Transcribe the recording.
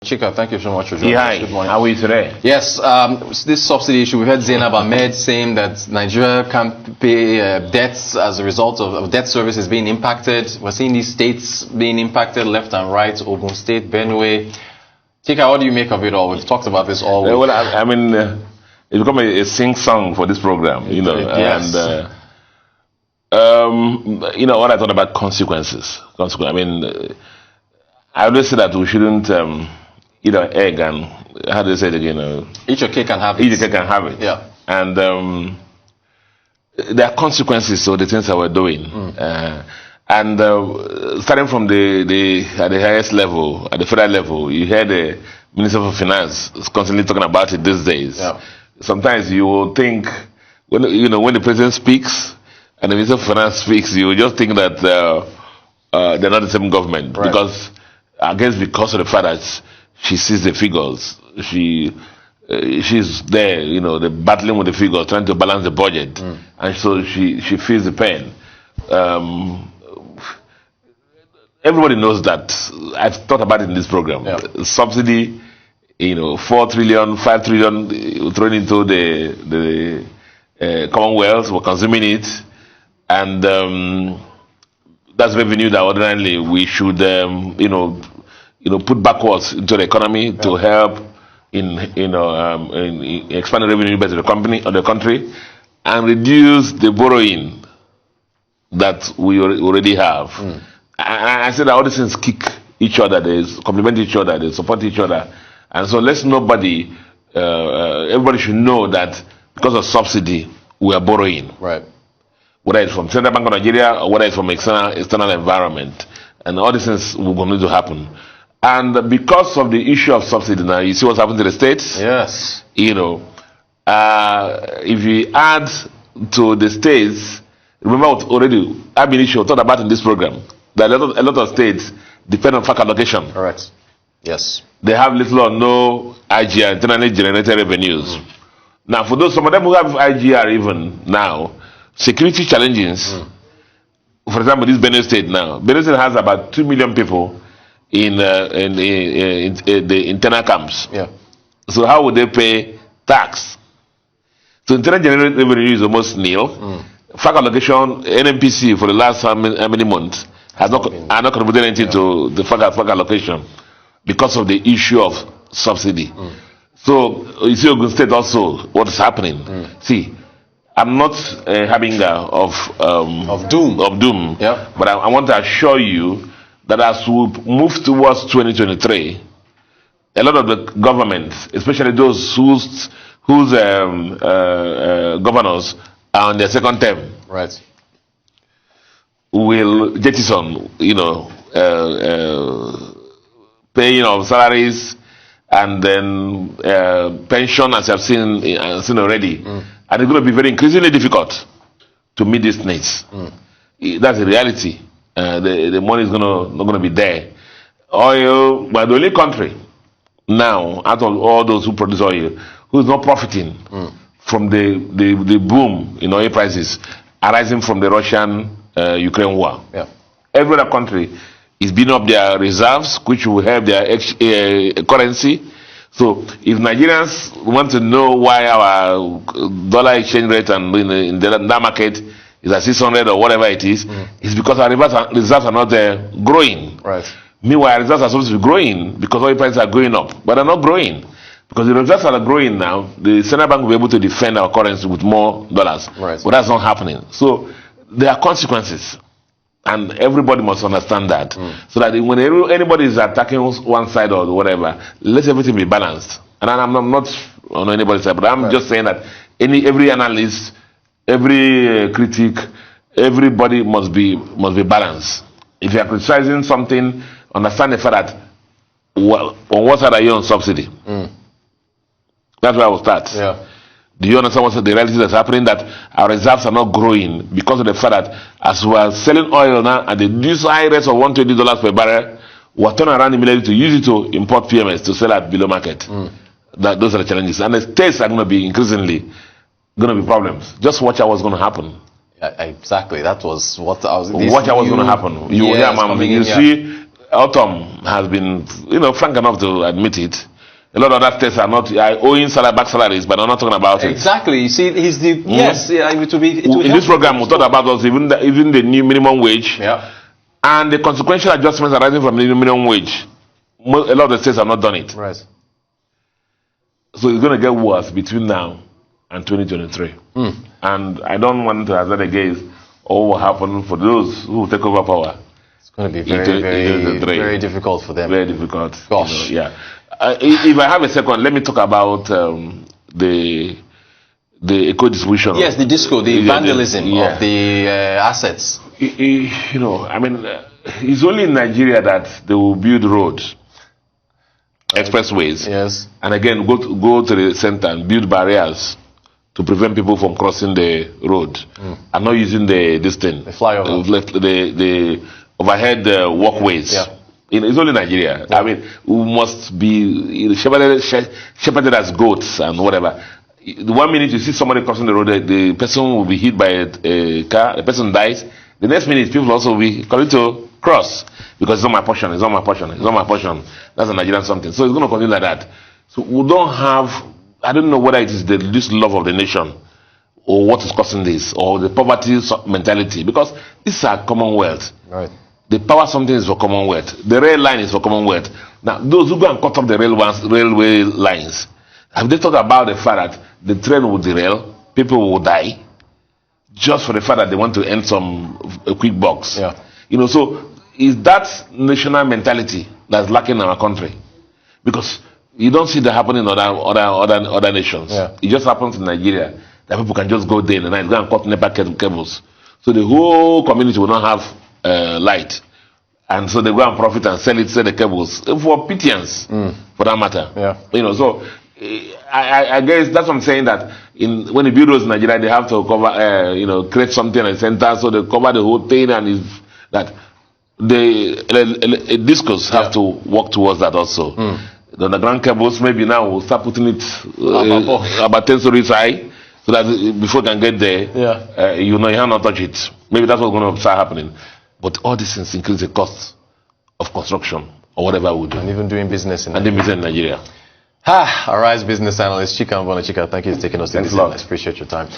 Chika, thank you so much for joining us. Good morning. How are you today? Yes, this subsidy issue, we heard Zainab Ahmed saying that Nigeria can't pay debts as a result of debt services being impacted. We're seeing these states being impacted left and right, Ogun State, Benue. Chika, what do you make of it all? We've talked about this all week. Well, I mean, it's become a sing-song for this program, you know, yes. And, you know, what I thought about consequences. I mean, I always say that we shouldn't eat an egg and, how do you say it again? Eat your cake and have it. Eat your cake and have it. Yeah. And there are consequences to the things that we're doing. And starting from at the highest level, at the federal level, you hear the Minister of Finance is constantly talking about it these days. Yeah. Sometimes you will think, when the president speaks and the Minister of Finance speaks, you will just think that they're not the same government. Right. Because of the fact that she sees the figures, she's there, you know, the battling with the figures, trying to balance the budget, and so she feels the pain. Everybody knows that. I've thought about it in this program. Yeah. Subsidy, you know, 4 trillion, 5 trillion thrown into the Commonwealth. We're consuming it, and that's revenue that ordinarily we should, put backwards into the economy to help in expanding revenue base of the country, and reduce the borrowing that we already have. I said that all these things kick each other, they complement each other, they support each other, and so everybody should know that because of subsidy we are borrowing. Right. Whether it's from Central Bank of Nigeria or whether it's from external environment, and all these things will continue to happen. And because of the issue of subsidy now, you see what's happening to the states? Yes. You know, if you add to the states, remember what already I've been talked about in this program, that a lot of states depend on FAC allocation. Correct. Yes. They have little or no IGR, internally generated revenues. Now, for some of them who have IGR even now, security challenges, for example, this Benue State now, Benue State has about 2 million people in the internal camps. Yeah. So how would they pay tax? So internal generated revenue is almost nil. FAC allocation, NMPC for the last how many months are not contributed anything to the FAC allocation because of the issue of subsidy. So you see Ogun State also what is happening. See, I'm not having of doom. Yeah. But I want to assure you that as we move towards 2023, a lot of the governments, especially those whose governors are on their second term, right, will jettison, paying of salaries and then pension, as I've seen already. And it's going to be very increasingly difficult to meet these needs. That's the reality. The money is not going to be there. Oil, we're the only country now, out of all those who produce oil, who is not profiting from the boom in oil prices arising from the Russian-Ukraine war. Yeah. Every other country is building up their reserves, which will help their currency. So if Nigerians want to know why our dollar exchange rate and in that market is at 600 or whatever it is, it's because our reserves are not growing. Right. Meanwhile, our reserves are supposed to be growing because oil prices are going up, but they're not growing. Because the reserves are growing now, the central bank will be able to defend our currency with more dollars. Right. But that's not happening. So there are consequences. And everybody must understand that. So that when anybody is attacking one side or whatever, let everything be balanced. And I'm not on anybody's side, but I'm just saying that every analyst, every critic, everybody must be balanced. If you are criticizing something, understand the fact that on what side are you on subsidy? That's where I will start. Yeah. Do you understand what's the reality that's happening? That our reserves are not growing because of the fact that as we are selling oil now at this high rate of $120 per barrel, we're turning around immediately to use it to import PMS to sell at below market. Those are the challenges. And the states are going to be increasingly going to be problems. Just watch out what's going to happen. Exactly. That was what I was... Watch out what's going to happen. You see Autumn has been, frank enough to admit it. A lot of other states are not owing back salaries, but I'm not talking about it. Exactly. You see, he's the yes. Yeah, it will be. In this program, we talk about us even the new minimum wage. Yeah. And the consequential adjustments arising from the minimum wage. A lot of the states have not done it. Right. So it's going to get worse between now and 2023. And I don't want to hazard a guess what will happen for those who take over power. It's going to be very difficult for them. Very difficult. Gosh. If I have a second, let me talk about the eco distribution. Yes, the disco, the vandalism of the assets. It's only in Nigeria that they will build roads, expressways. Yes. And again, go to the center and build barriers to prevent people from crossing the road. And not using the flyover, the overhead walkways. Yeah. It's only Nigeria. Yeah. We must be shepherded as goats and whatever. The 1 minute you see somebody crossing the road, the person will be hit by a car, the person dies. The next minute, people also will be calling to cross because it's not my portion, it's not my portion, it's not my portion. That's a Nigerian something. So it's going to continue like that. So we don't have, I don't know whether it is this love of the nation or what is causing this or the poverty mentality, because this is our commonwealth. Right. The power something is for commonwealth. The rail line is for commonwealth. Now, those who go and cut off the railway lines, have they thought about the fact that the train will derail, people will die, just for the fact that they want to earn a quick bucks? Yeah. So is that national mentality that's lacking in our country? Because you don't see that happening in other nations. Yeah. It just happens in Nigeria that people can just go there in the night, go and cut NEPA cables. So the whole community will not have light, and so they go and profit and sell the cables for pittance, for that matter. Yeah. So I guess that's what I'm saying, that when the bureaus in Nigeria, they have to cover, create something at the center, so they cover the whole thing, and is that the discos have to work towards that also. The underground cables, maybe now we'll start putting it about 10 stories high, so that before you can get there, you cannot touch it. Maybe that's what's going to start happening. But all these things increase the cost of construction or whatever we do. And even doing business in Nigeria. All right, business analyst Chika Mbona. Chika, thank you for taking us to this. I appreciate your time.